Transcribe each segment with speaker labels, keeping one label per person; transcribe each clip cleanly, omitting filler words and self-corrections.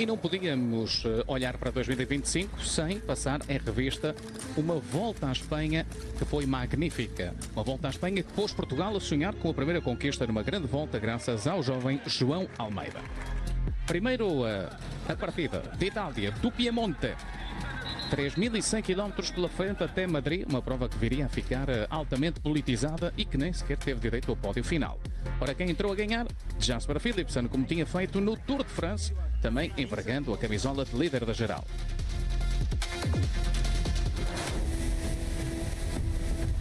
Speaker 1: E não podíamos olhar para 2025 sem passar em revista uma volta à Espanha que foi magnífica. Uma volta à Espanha que pôs Portugal a sonhar com a primeira conquista numa grande volta graças ao jovem João Almeida. Primeiro, a partida de Itália, do Piemonte. 3.100 km pela frente até Madrid, uma prova que viria a ficar altamente politizada e que nem sequer teve direito ao pódio final. Para quem entrou a ganhar, Jasper Philipsen, como tinha feito no Tour de France, também envergando a camisola de líder da geral.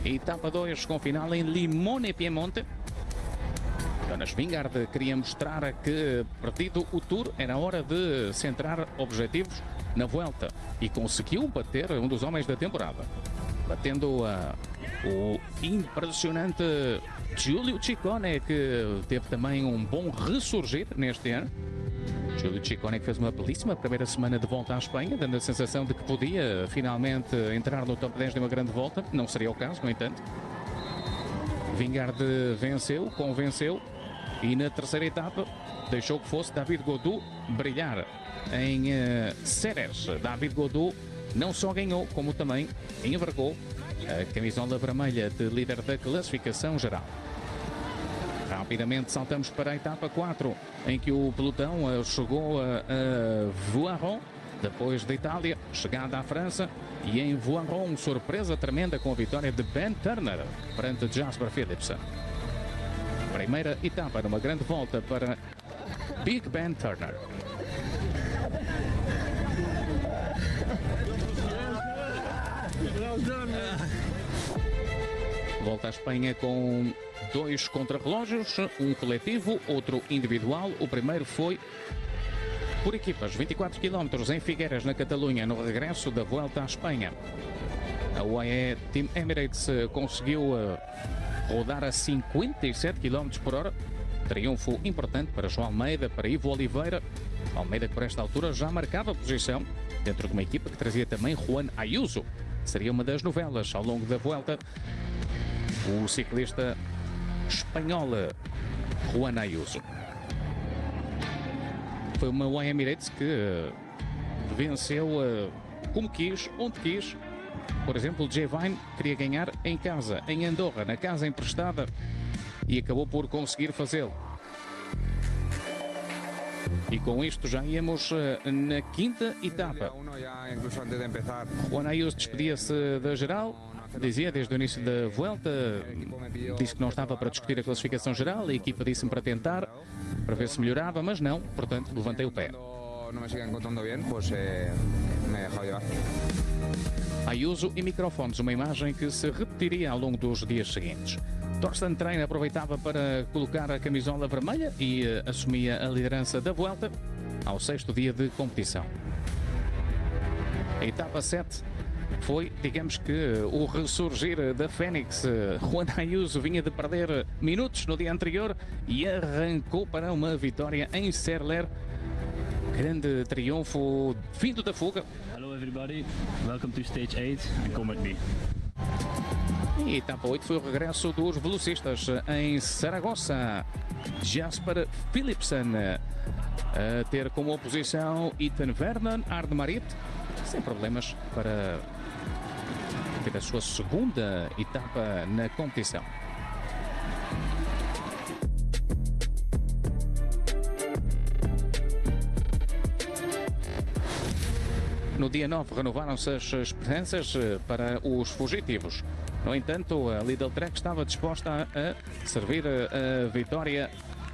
Speaker 1: Etapa 2 com final em Limone, Piemonte. Jonas Vingegaard queria mostrar que, perdido o Tour, era hora de centrar objetivos na Vuelta e conseguiu bater um dos homens da temporada, batendo o impressionante Giulio Ciccone, que teve também um bom ressurgir neste ano. Giulio Ciccone que fez uma belíssima primeira semana de volta à Espanha, dando a sensação de que podia finalmente entrar no top 10 de uma grande volta. Não seria o caso, no entanto. Vingegaard venceu, convenceu e na terceira etapa deixou que fosse David Gaudu brilhar em Ceres. David Gaudu não só ganhou, como também envergou a camisola vermelha de líder da classificação geral. Rapidamente saltamos para a etapa 4, em que o pelotão chegou a Voiron, depois da Itália, chegada à França, e em Voiron, surpresa tremenda com a vitória de Ben Turner perante Jasper Philipsen. Primeira etapa numa grande volta para Big Ben Turner. Volta à Espanha com 2 contrarrelógios, um coletivo, outro individual. O primeiro foi por equipas, 24 km em Figueras, na Catalunha, no regresso da Vuelta à Espanha. A UAE Team Emirates conseguiu rodar a 57 km por hora. Triunfo importante para João Almeida, para Ivo Oliveira. Almeida que por esta altura já marcava posição dentro de uma equipa que trazia também Juan Ayuso. Seria uma das novelas ao longo da Vuelta. O ciclista espanhol Juan Ayuso. Foi uma UAE Emirates que venceu como quis, onde quis. Por exemplo, o Jevine queria ganhar em casa, em Andorra, na casa emprestada, e acabou por conseguir fazê-lo. E com isto já íamos na quinta etapa. Juan Ayuso despedia-se da geral, dizia desde o início da Vuelta, disse que não estava para discutir a classificação geral, a equipa disse-me para tentar, para ver se melhorava, mas não, portanto levantei o pé. Ayuso e microfones, uma imagem que se repetiria ao longo dos dias seguintes. Torsten Trein aproveitava para colocar a camisola vermelha e assumia a liderança da Vuelta ao 6º dia de competição. A etapa 7 foi, digamos que, o ressurgir da Fênix. Juan Ayuso vinha de perder minutos no dia anterior e arrancou para uma vitória em Serler. Grande triunfo vindo da fuga.
Speaker 2: Hello everybody, welcome to stage 8 and come with me.
Speaker 1: E etapa 8 foi o regresso dos velocistas em Saragossa. Jasper Philipsen a ter como oposição Ethan Vernon, Arne Marit, sem problemas para ter a sua segunda etapa na competição. No dia 9 renovaram-se as esperanças para os fugitivos. No entanto, a Lidl Trek estava disposta a servir a vitória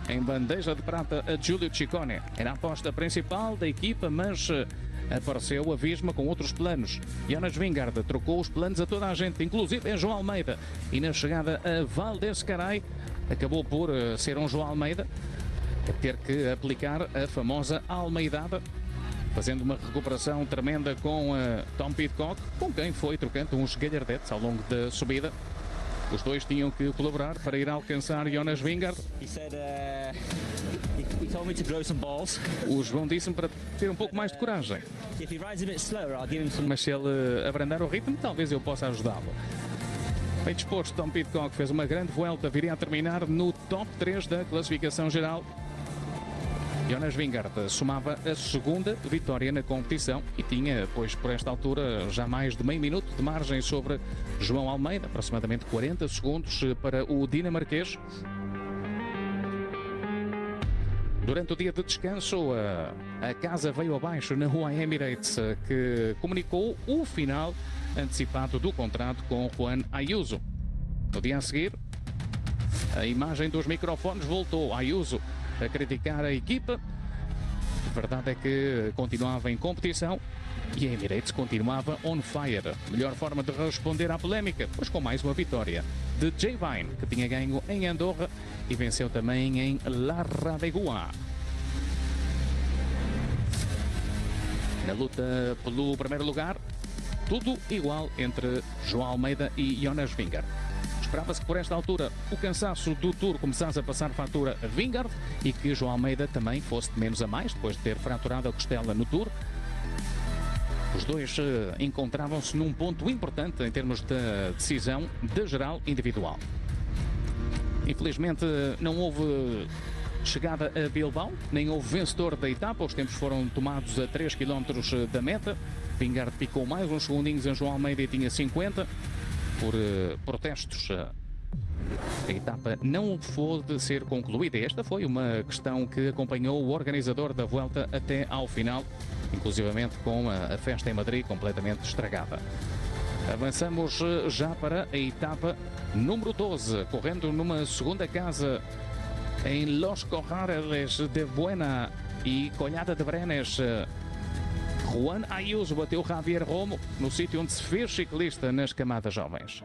Speaker 1: em bandeja de prata a Giulio Ciccone. Era a aposta principal da equipa, mas apareceu a Visma com outros planos. Jonas Vingegaard trocou os planos a toda a gente, inclusive a João Almeida. E na chegada a Val d'Escaray, acabou por ser um João Almeida a ter que aplicar a famosa Almeidada, fazendo uma recuperação tremenda com Tom Pidcock, com quem foi trocando uns galhardetes ao longo da subida. Os dois tinham que colaborar para ir alcançar Jonas Vingegaard. O João disse-me para ter um pouco mais de coragem. Mas se ele abrandar o ritmo, talvez eu possa ajudá-lo. Bem disposto, Tom Pidcock fez uma grande volta, viria a terminar no top 3 da classificação geral. Jonas Vingegaard somava a segunda vitória na competição e tinha, pois por esta altura, já mais de meio minuto de margem sobre João Almeida, aproximadamente 40 segundos para o dinamarquês. Durante o dia de descanso, a casa veio abaixo na Rua Emirates, que comunicou o final antecipado do contrato com Juan Ayuso. No dia a seguir, a imagem dos microfones voltou. Ayuso a criticar a equipa. A verdade é que continuava em competição e a Emirates continuava on fire. Melhor forma de responder à polémica, pois com mais uma vitória de Jay Vine, que tinha ganho em Andorra e venceu também em La Radegua. Na luta pelo primeiro lugar, tudo igual entre João Almeida e Jonas Vingegaard. Esperava-se que por esta altura o cansaço do Tour começasse a passar fatura a Vingegaard e que João Almeida também fosse de menos a mais, depois de ter fraturado a costela no Tour. Os dois encontravam-se num ponto importante em termos de decisão de geral individual. Infelizmente não houve chegada a Bilbao, nem houve vencedor da etapa. Os tempos foram tomados a 3 km da meta. Vingegaard picou mais uns segundinhos em João Almeida e tinha 50. Por protestos, a etapa não pôde ser concluída. Esta foi uma questão que acompanhou o organizador da Vuelta até ao final, inclusivamente com a festa em Madrid completamente estragada. Avançamos já para a etapa número 12, correndo numa segunda casa em Los Corrales de Buena e Collada de Brenes. Juan Ayuso bateu Javier Romo no sítio onde se fez ciclista nas camadas jovens.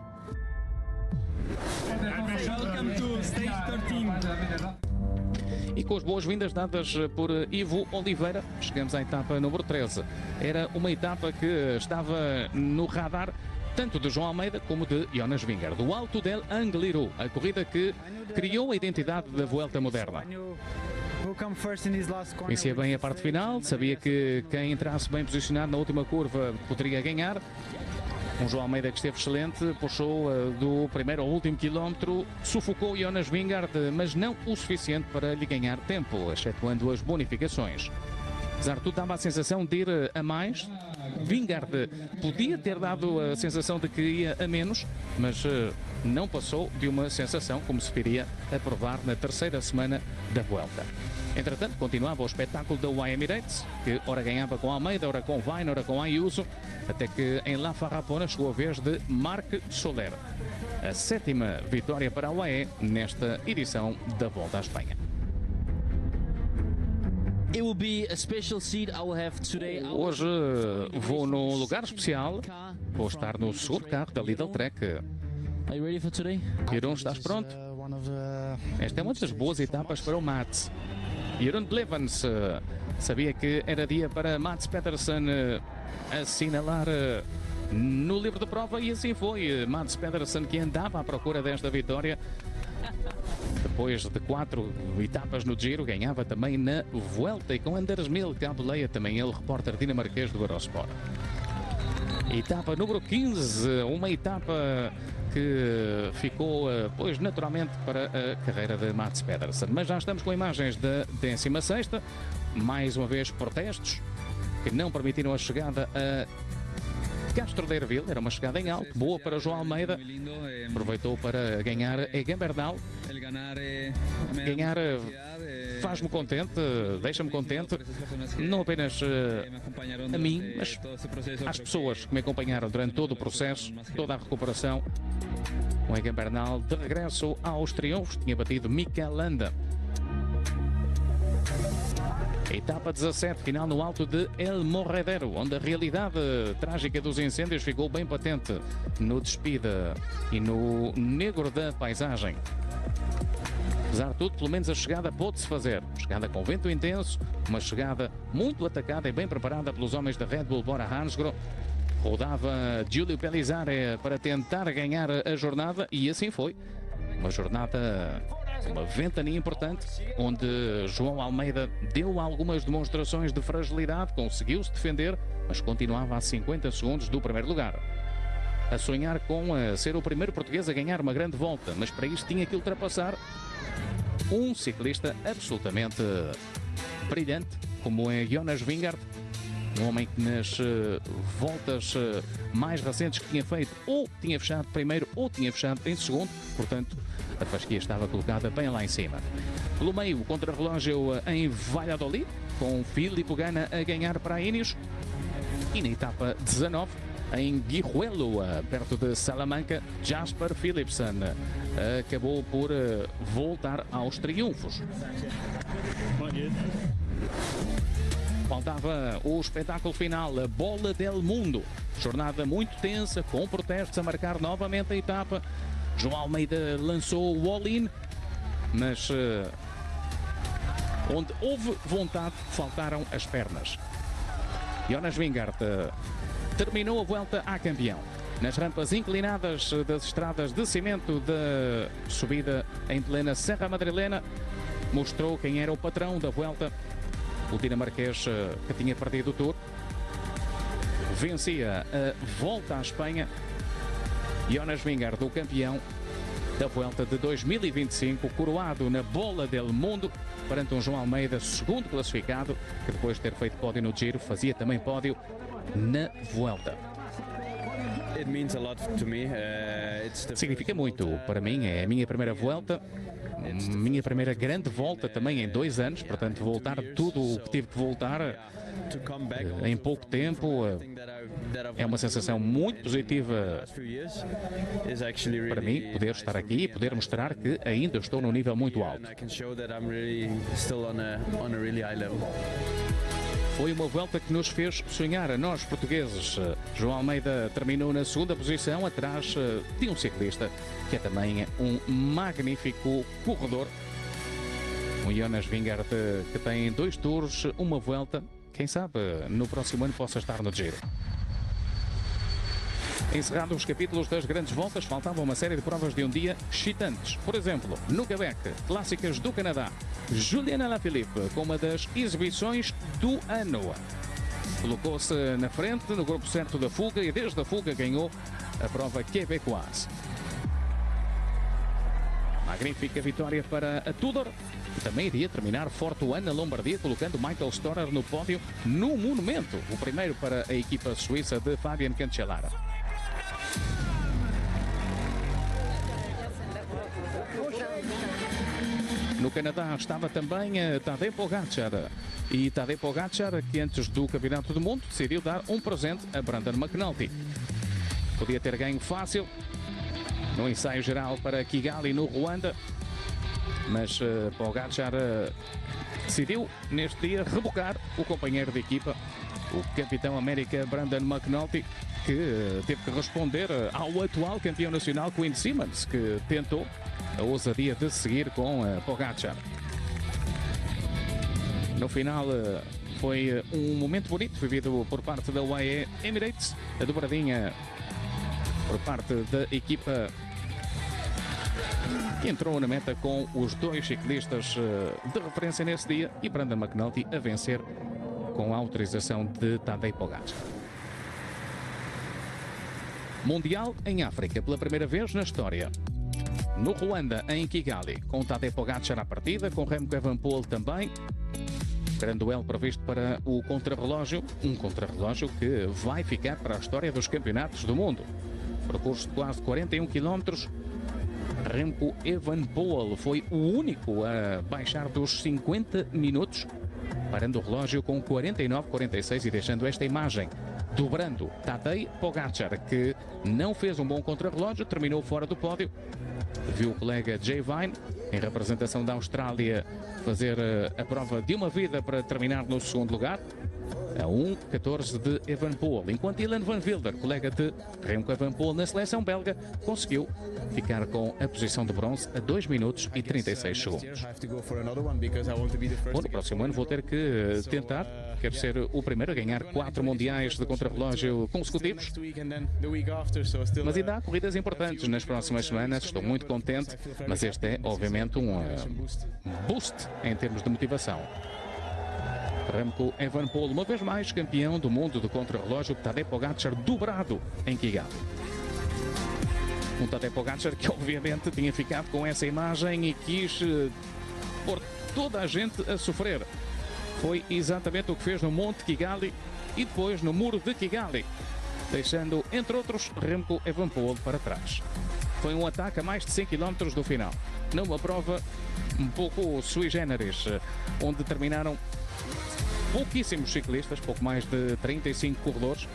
Speaker 1: E com as boas-vindas dadas por Ivo Oliveira, chegamos à etapa número 13. Era uma etapa que estava no radar tanto de João Almeida como de Jonas Vingegaard. Do Alto del Angliru, a corrida que criou a identidade da Vuelta moderna. Conhecia bem a parte final, sabia que quem entrasse bem posicionado na última curva poderia ganhar. Um João Almeida que esteve excelente, puxou do primeiro ao último quilómetro, sufocou Jonas Vingegaard, mas não o suficiente para lhe ganhar tempo, excetuando as bonificações. Apesar de tudo, dava a sensação de ir a mais. Vingegaard podia ter dado a sensação de que ia a menos, mas não passou de uma sensação, como se viria a provar na terceira semana da Vuelta. Entretanto, continuava o espetáculo da UAE Emirates, que ora ganhava com Almeida, ora com Vine, ora com Ayuso, até que em La Farrapona chegou a vez de Marc Soler. A 7ª vitória para a UAE nesta edição da Volta à Espanha. Hoje vou num lugar especial, vou estar no segundo carro da Lidl Trek. Jeroen, estás pronto? Esta é uma das boas etapas para o Mats. Jeroen Blevens sabia que era dia para Mats Pedersen assinalar no livro de prova e assim foi. Mats Pedersen, que andava à procura desta vitória, depois de 4 etapas no Giro, ganhava também na Vuelta e com Anders Milk à boleia, também ele, repórter dinamarquês do Eurosport. Etapa número 15, uma etapa que ficou, pois, naturalmente para a carreira de Mats Pedersen. Mas já estamos com imagens da 16ª, mais uma vez protestos que não permitiram a chegada a Castro de Hervil. Era uma chegada em alto, boa para João Almeida, aproveitou para ganhar Egan Bernal. Ganhar faz-me contente, deixa-me contente, não apenas a mim, mas às pessoas que me acompanharam durante todo o processo, toda a recuperação. O Egan Bernal de regresso aos triunfos, tinha batido Mikel Landa. Etapa 17, final no alto de El Morredero, onde a realidade trágica dos incêndios ficou bem patente no despida e no negro da paisagem. Apesar de tudo, pelo menos a chegada pôde-se fazer. Chegada com vento intenso, uma chegada muito atacada e bem preparada pelos homens da Red Bull Bora Hansgrohe. Rodava Giulio Pellizzari para tentar ganhar a jornada e assim foi. Uma jornada, uma ventania importante, onde João Almeida deu algumas demonstrações de fragilidade, conseguiu-se defender, mas continuava a 50 segundos do primeiro lugar. A sonhar com ser o primeiro português a ganhar uma grande volta, mas para isto tinha que ultrapassar um ciclista absolutamente brilhante, como é Jonas Vingegaard, um homem que nas voltas mais recentes que tinha feito, ou tinha fechado primeiro ou tinha fechado em segundo, portanto a fasquia estava colocada bem lá em cima. Pelo meio, o contrarrelógio em Valladolid, com Filippo Ganna a ganhar para a Ineos, e na etapa 19, em Guijuelo, perto de Salamanca, Jasper Philipsen acabou por voltar aos triunfos. Faltava o espetáculo final, a Bola del Mundo. Jornada muito tensa, com protestos a marcar novamente a etapa. João Almeida lançou o all-in, mas onde houve vontade, faltaram as pernas. Jonas Vingegaard terminou a volta a campeão. Nas rampas inclinadas das estradas de cimento da subida em plena Serra Madrilena, mostrou quem era o patrão da volta. O dinamarquês que tinha perdido o Tour vencia a volta à Espanha. Jonas Vingegaard, o campeão da volta de 2025, coroado na Bola del Mundo perante um João Almeida, segundo classificado, que depois de ter feito pódio no Giro, fazia também pódio na volta. Significa muito para mim, é a minha primeira volta, minha primeira grande volta também em 2 anos, portanto voltar tudo o que tive que voltar em pouco tempo é uma sensação muito positiva para mim, poder estar aqui e poder mostrar que ainda estou num nível muito alto. Foi uma volta que nos fez sonhar a nós portugueses. João Almeida terminou na segunda posição, atrás de um ciclista que é também um magnífico corredor. Um Jonas Vingegaard que tem 2 tours, uma volta. Quem sabe no próximo ano possa estar no Giro. Encerrados os capítulos das grandes voltas, faltava uma série de provas de um dia excitantes. Por exemplo, no Quebec, clássicas do Canadá, Julian Alaphilippe com uma das exibições do ano. Colocou-se na frente no grupo certo da fuga e desde a fuga ganhou a prova quebecoise. Magnífica vitória para a Tudor, que também iria terminar forte o ano na Lombardia, colocando Michael Storer no pódio no Monumento, o primeiro para a equipa suíça de Fabian Cancellara. No Canadá estava também Tadej Pogačar. E Tadej Pogačar, que antes do Campeonato do Mundo decidiu dar um presente a Brandon McNulty. Podia ter ganho fácil no ensaio geral para Kigali, no Ruanda, mas Pogačar decidiu neste dia rebocar o companheiro de equipa, o capitão América Brandon McNulty, que teve que responder ao atual campeão nacional Quinn Simmons, que tentou a ousadia de seguir com Pogačar. No final foi um momento bonito vivido por parte da UAE Emirates, a dobradinha por parte da equipa que entrou na meta com os 2 ciclistas de referência nesse dia e Brandon McNulty a vencer com a autorização de Tadej Pogačar. Mundial em África, pela primeira vez na história. No Ruanda, em Kigali, com Tadej Pogačar à partida, com Remco Evenepoel também. Grande duelo previsto para o contrarrelógio, um contrarrelógio que vai ficar para a história dos campeonatos do mundo. Percurso de quase 41 km. Remco Evenepoel foi o único a baixar dos 50 minutos, parando o relógio com 49,46 e deixando esta imagem, dobrando Tadej Pogačar, que não fez um bom contrarrelógio, terminou fora do pódio. Viu o colega Jay Vine, em representação da Austrália, fazer a prova de uma vida para terminar no segundo lugar, a 1,14 de Evenepoel, enquanto Ilan Van Wilder, colega de Remco Evenepoel na seleção belga, conseguiu ficar com a posição de bronze a 2 minutos e 36 segundos. Bom, no próximo ano vou ter que tentar, quero ser o primeiro a ganhar 4 mundiais de contrarrelógio consecutivos, mas ainda há corridas importantes nas próximas semanas, estou muito contente, mas este é obviamente um boost em termos de motivação. Remco Evenepoel, uma vez mais campeão do mundo de contrarrelógio, Tadej Pogačar dobrado em Kigali. Um Tadej Pogačar que obviamente tinha ficado com essa imagem e quis pôr toda a gente a sofrer. foi exatamente o que fez no Monte Kigali e depois no Muro de Kigali, deixando, entre outros, Remco Evenepoel para trás. Foi um ataque a mais de 100 km do final, numa prova um pouco sui generis, onde terminaram pouquíssimos ciclistas, pouco mais de 35 corredores,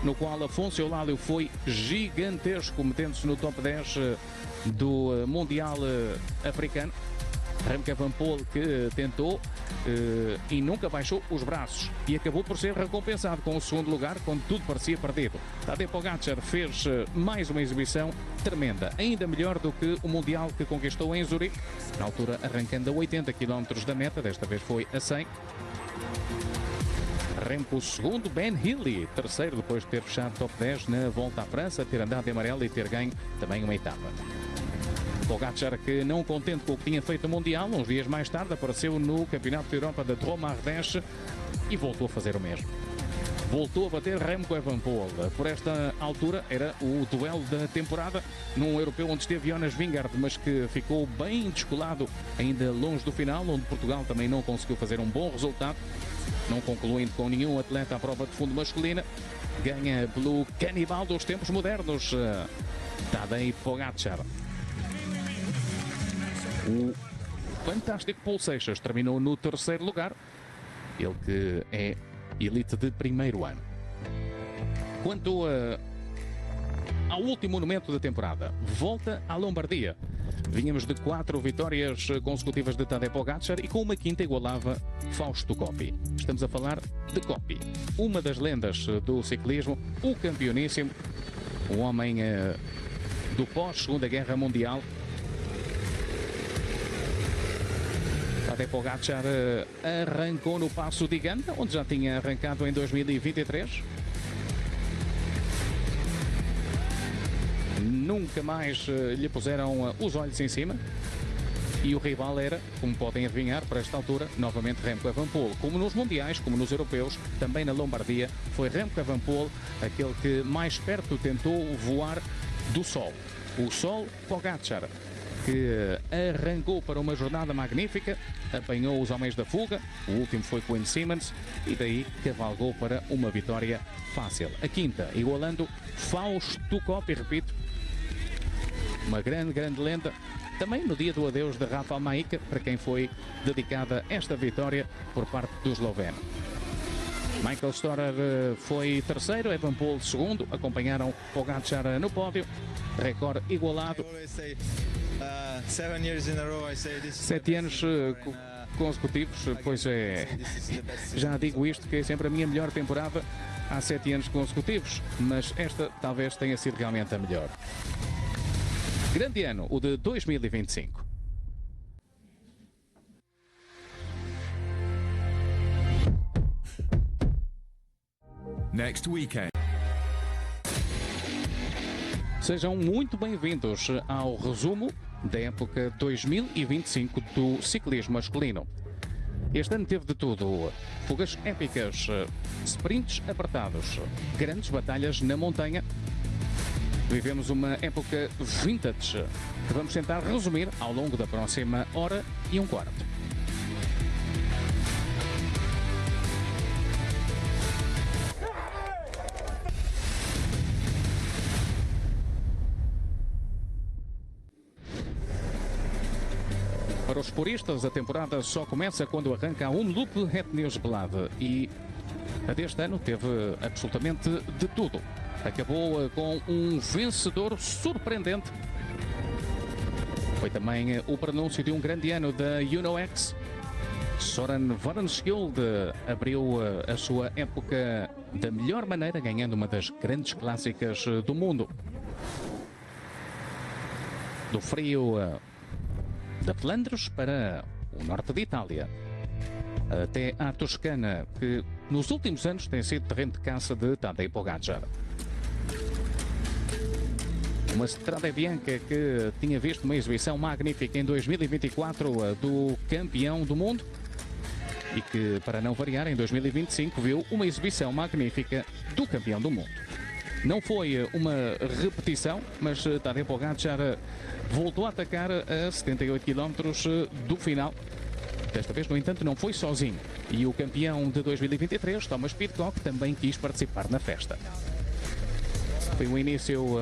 Speaker 1: no qual Afonso Eulálio foi gigantesco, metendo-se no top 10 do Mundial Africano. Remco Evenepoel que tentou e nunca baixou os braços e acabou por ser recompensado com o segundo lugar quando tudo parecia perdido. Tadej Pogačar fez mais uma exibição tremenda, ainda melhor do que o Mundial que conquistou em Zurique, na altura arrancando a 80 km da meta, desta vez foi a 100. Remco segundo, Ben Healy terceiro, depois de ter fechado top 10 na Volta à França, ter andado de amarelo e ter ganho também uma etapa. Pogačar, que não contente com o que tinha feito no Mundial, uns dias mais tarde apareceu no Campeonato da Europa da Dromardèche e voltou a fazer o mesmo. Voltou a bater Remco Evenepoel. Por esta altura era o duelo da temporada num europeu onde esteve Jonas Vingegaard, mas que ficou bem descolado ainda longe do final, onde Portugal também não conseguiu fazer um bom resultado, não concluindo com nenhum atleta a prova de fundo masculina. Ganha pelo canibal dos tempos modernos, Tadej Pogačar. O fantástico Paul Seixas terminou no terceiro lugar, ele que é elite de primeiro ano. Quanto ao último monumento da temporada, volta à Lombardia. Vínhamos de 4 vitórias consecutivas de Tadej Pogačar e com uma quinta igualava Fausto Coppi. Estamos a falar de Coppi, uma das lendas do ciclismo, o campeoníssimo, o homem do pós-Segunda Guerra Mundial. Tadej Pogačar arrancou no Passo de Ganda, onde já tinha arrancado em 2023. Nunca mais lhe puseram os olhos em cima. E o rival era, como podem adivinhar, para esta altura, novamente Remco Evenepoel. Como nos mundiais, como nos europeus, também na Lombardia, foi Remco Evenepoel aquele que mais perto tentou voar do sol. O sol Pogačar, que arrancou para uma jornada magnífica, apanhou os homens da fuga, o último foi Quinn Simmons, e daí cavalgou para uma vitória fácil. A quinta, igualando Fausto Coppi, repito, uma grande lenda, também no dia do adeus de Rafał Majka, para quem foi dedicada esta vitória por parte do esloveno. Michael Storer foi terceiro, Evenepoel segundo, acompanharam Pogačar no pódio, recorde igualado. 7 anos consecutivos, pois é, já digo isto, que é sempre a minha melhor temporada há 7 anos consecutivos, mas esta talvez tenha sido realmente a melhor. Grande ano, o de 2025.
Speaker 3: Next weekend.
Speaker 1: Sejam muito bem-vindos ao resumo da época 2025 do ciclismo masculino. Este ano teve de tudo: fugas épicas, sprints apertados, grandes batalhas na montanha. Vivemos uma época vintage que vamos tentar resumir ao longo da próxima hora e um quarto. Para os puristas, a temporada só começa quando arranca a Omloop Het Nieuwsblad e a deste ano teve absolutamente de tudo. Acabou com um vencedor surpreendente. Foi também o prenúncio de um grande ano da UNOX. Soren Varenskjold abriu a sua época da melhor maneira, ganhando uma das grandes clássicas do mundo. Do frio da Flandres para o norte de Itália, até à Toscana, que nos últimos anos tem sido terreno de caça de Tadej Pogačar. Uma Strade Bianca que tinha visto uma exibição magnífica em 2024 do campeão do mundo e que, para não variar, em 2025 viu uma exibição magnífica do campeão do mundo. Não foi uma repetição, mas Tadej Pogačar voltou a atacar a 78 km do final, Desta vez, no entanto, não foi sozinho. E o campeão de 2023, Thomas Pidcock, também quis participar na festa. Foi um início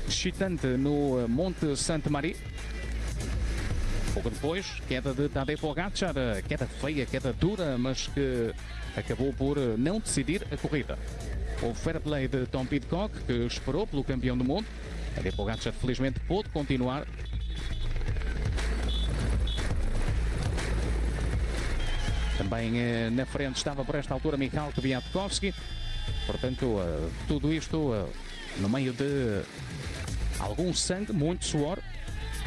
Speaker 1: excitante no Monte Sainte-Marie. Pouco depois, queda de Tadej Pogačar, queda feia, queda dura, mas que acabou por não decidir a corrida. O fair play de Tom Pidcock, que esperou pelo campeão do mundo. Tadej Pogačar, felizmente, pôde continuar. Também na frente estava por esta altura Michał Kwiatkowski. Portanto, tudo isto no meio de algum sangue, muito suor.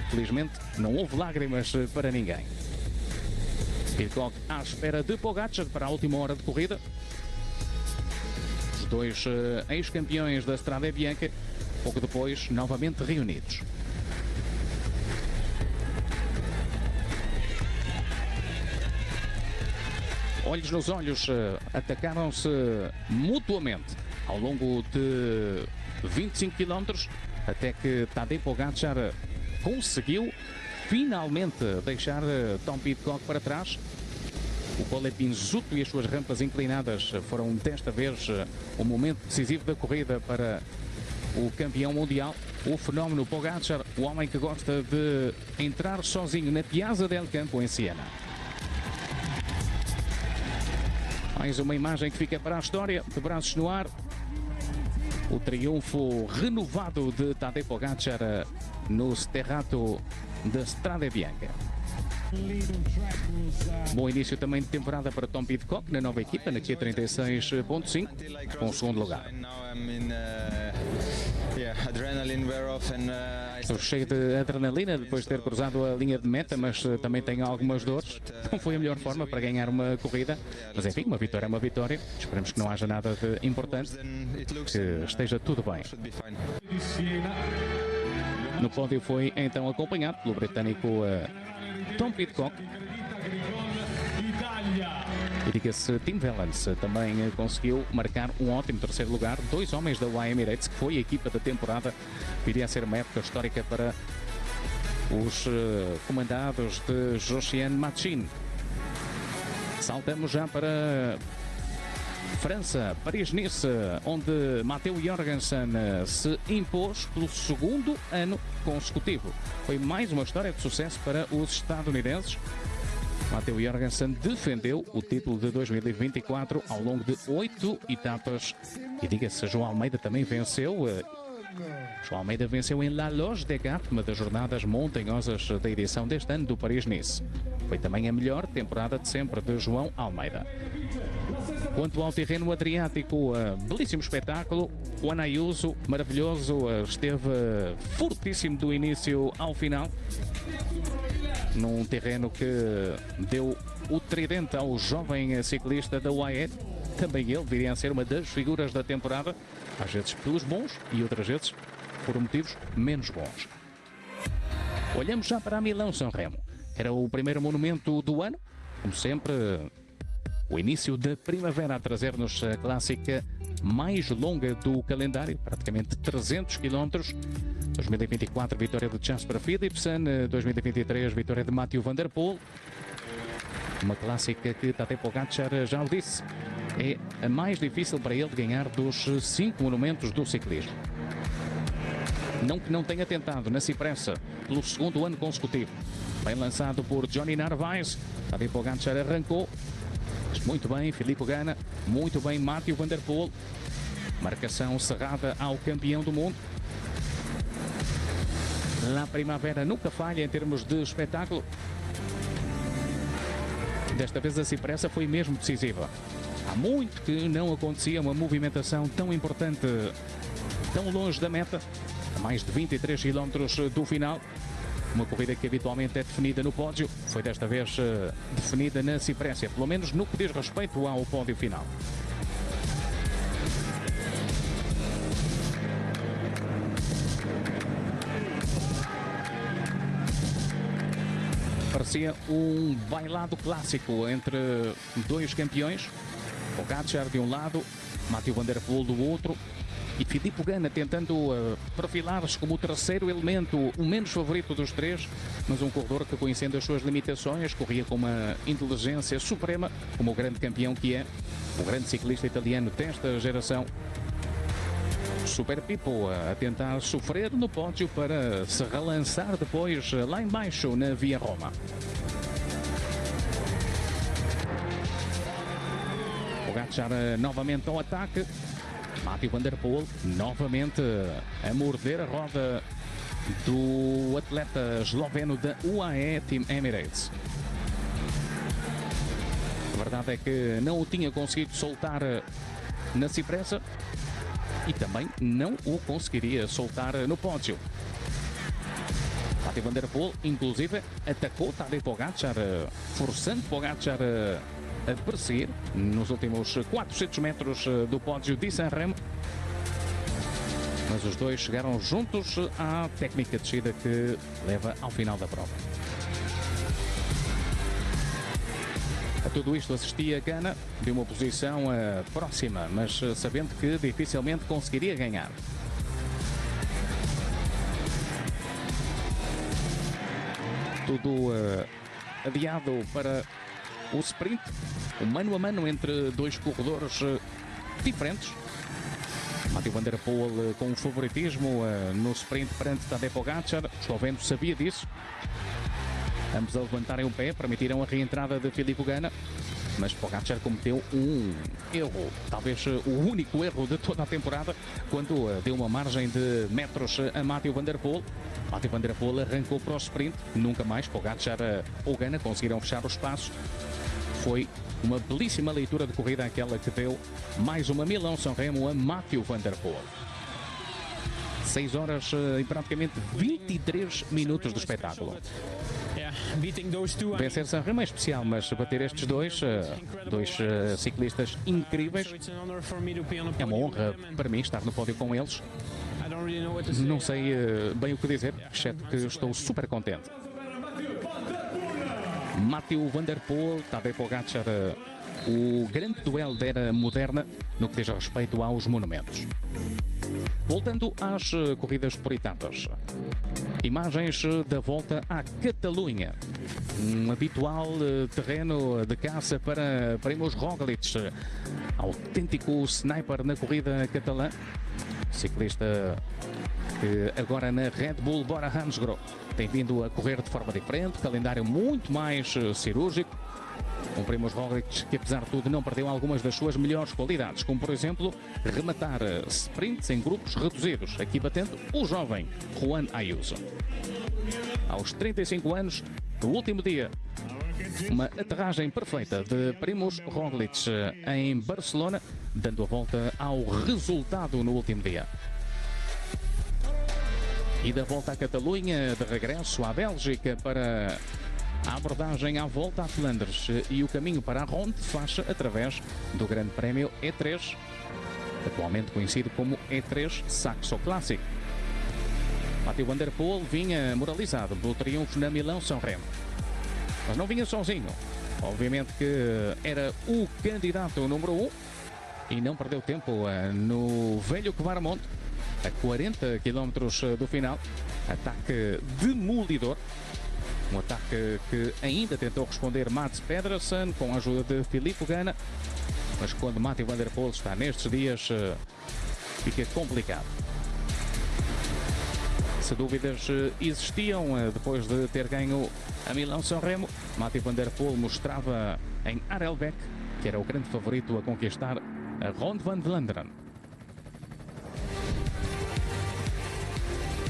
Speaker 1: Felizmente, não houve lágrimas para ninguém. Pidcock à espera de Pogačar para a última hora de corrida. Os dois ex-campeões da Strade Bianche, pouco depois, novamente reunidos. Olhos nos olhos, atacaram-se mutuamente ao longo de 25 km, até que Tadej Pogačar conseguiu finalmente deixar Tom Pidcock para trás. O Col Pinzuto e as suas rampas inclinadas foram desta vez o momento decisivo da corrida para o campeão mundial. O fenómeno Pogačar, o homem que gosta de entrar sozinho na Piazza del Campo em Siena. Mais uma imagem que fica para a história, de braços no ar. O triunfo renovado de Tadej Pogačar no Sterrato da Strade Bianche. Bom início também de temporada para Tom Pidcock na nova equipa, na Q36.5, com o segundo lugar. Estou cheio de adrenalina depois de ter cruzado a linha de meta, mas também tenho algumas dores. Não foi a melhor forma para ganhar uma corrida, mas enfim, uma vitória é uma vitória. Esperamos que não haja nada de importante, que esteja tudo bem. No pódio foi então acompanhado pelo britânico Tom Pidcock. E diga-se, Tim Wellens também conseguiu marcar um ótimo terceiro lugar. Dois homens da UAE Emirates, que foi a equipa da temporada. Viria a ser uma época histórica para os comandados de Josiane Machin. Saltamos já para França, Paris-Nice, onde Matteo Jorgensen se impôs pelo segundo ano consecutivo. Foi mais uma história de sucesso para os estadunidenses. Matteo Jorgensen defendeu o título de 2024 ao longo de 8 etapas. E diga-se, João Almeida também venceu. João Almeida venceu em La Loge des Gap, uma das jornadas montanhosas da edição deste ano do Paris-Nice. Foi também a melhor temporada de sempre de João Almeida. Quanto ao terreno adriático, belíssimo espetáculo. Juan Ayuso, maravilhoso, esteve fortíssimo do início ao final. Num terreno que deu o tridente ao jovem ciclista da UAE. Também ele viria a ser uma das figuras da temporada, às vezes pelos bons e outras vezes por motivos menos bons. Olhamos já para a Milão-São Remo. Era o primeiro monumento do ano, como sempre, o início da primavera a trazer-nos a clássica mais longa do calendário, praticamente 300 km. 2024, vitória de Jasper Philipsen. 2023, vitória de Mathieu van der Poel. Uma clássica que Tadej Pogačar já o disse, é a mais difícil para ele de ganhar dos 5 monumentos do ciclismo. Não que não tenha tentado na Cipressa pelo segundo ano consecutivo. Bem lançado por Johnny Narvaez. Tadej Pogačar arrancou. Muito bem, Filippo Ganna. Muito bem, Mathieu van der Poel. Marcação cerrada ao campeão do mundo. La Primavera nunca falha em termos de espetáculo. Desta vez a Cipressa foi mesmo decisiva. Há muito que não acontecia uma movimentação tão importante, tão longe da meta, a mais de 23 km do final. Uma corrida que habitualmente é definida no pódio, foi desta vez definida na Cipressa, pelo menos no que diz respeito ao pódio final. Parecia um bailado clássico entre dois campeões. Pogačar de um lado, Mathieu van der Poel do outro. E Filippo Ganna tentando perfilar-se como o terceiro elemento, o menos favorito dos três, mas um corredor que, conhecendo as suas limitações, corria com uma inteligência suprema, como o grande campeão que é, o grande ciclista italiano desta geração. Super Pippo a tentar sofrer no pódio para se relançar depois lá embaixo na Via Roma. Pogačar novamente ao ataque. Mathieu van der Poel novamente a morder a roda do atleta esloveno da UAE Team Emirates. A verdade é que não o tinha conseguido soltar na Cipressa e também não o conseguiria soltar no pódio. Mathieu van der Poel, inclusive, atacou Tadej Pogačar, forçando Pogačar a perseguir nos últimos 400 metros do pódio de Sanremo. Mas os dois chegaram juntos à técnica de descida que leva ao final da prova. A tudo isto assistia Ganna de uma posição próxima, mas sabendo que dificilmente conseguiria ganhar. Tudo adiado para o sprint, o mano a mano entre dois corredores diferentes. Mathieu van der Poel com um favoritismo no sprint perante Tadej Pogačar. O esloveno sabia disso. Ambos a levantarem o pé permitiram a reentrada de Filippo Ganna, mas Pogačar cometeu um erro, talvez o único erro de toda a temporada, quando deu uma margem de metros a Mathieu van der Poel. Mathieu van der Poel arrancou para o sprint, nunca mais Pogačar ou Ganna conseguiram fechar o espaço. Foi uma belíssima leitura de corrida aquela que deu mais uma Milão-São Remo a Mathieu van der Poel. 6 horas e praticamente 23 minutos de espetáculo. Vencer São Remo é especial, mas bater estes dois ciclistas incríveis é uma honra para mim estar no pódio com eles. Não sei bem o que dizer, exceto que estou super contente. Mathieu van der Poel, Tadej Pogačar, o grande duelo da era moderna no que diz respeito aos monumentos. Voltando às corridas por etapas. Imagens da volta à Catalunha. Um habitual terreno de caça para Primož Roglič, autêntico sniper na corrida catalã. Ciclista que agora na Red Bull Bora Hansgrohe tem vindo a correr de forma diferente, calendário muito mais cirúrgico. Um Primož Roglič que, apesar de tudo, não perdeu algumas das suas melhores qualidades, como, por exemplo, rematar sprints em grupos reduzidos, aqui batendo o jovem Juan Ayuso. Aos 35 anos, no último dia, uma aterragem perfeita de Primož Roglič em Barcelona, dando a volta ao resultado no último dia. E da volta à Catalunha, de regresso à Bélgica para a abordagem à volta a Flandres e o caminho para a Ronde faz através do Grande Prémio E3, atualmente conhecido como E3 Saxo Classic. Mathieu van der Poel vinha moralizado pelo triunfo na Milão-São Remo, mas não vinha sozinho. Obviamente que era o candidato número 1 e não perdeu tempo no velho Kvarmont, a 40 km do final. Ataque demolidor. Um ataque que ainda tentou responder Mads Pedersen com a ajuda de Filippo Ganna, mas quando Mathieu van der Poel está nestes dias fica complicado. Se dúvidas existiam depois de ter ganho a Milão-São Remo, Mathieu van der Poel mostrava em Harelbeke que era o grande favorito a conquistar a Ronde van Vlaanderen.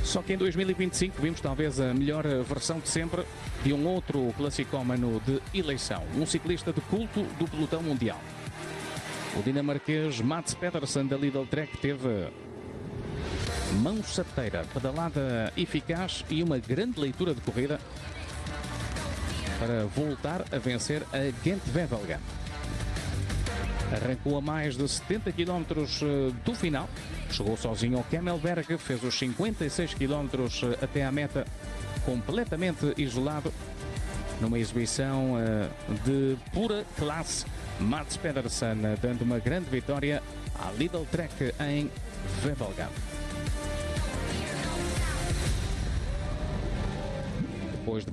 Speaker 1: Só que em 2025 vimos talvez a melhor versão de sempre de um outro classicómano de eleição, um ciclista de culto do pelotão mundial. O dinamarquês Mads Pedersen da Lidl Trek teve mão certeira, pedalada eficaz e uma grande leitura de corrida para voltar a vencer a Gent-Wevelgem. Arrancou a mais de 70 km do final, chegou sozinho ao Kemmelberg, fez os 56 km até à meta completamente isolado, numa exibição de pura classe. Mats Pedersen dando uma grande vitória à Lidl Trek em Wevelgem. Depois de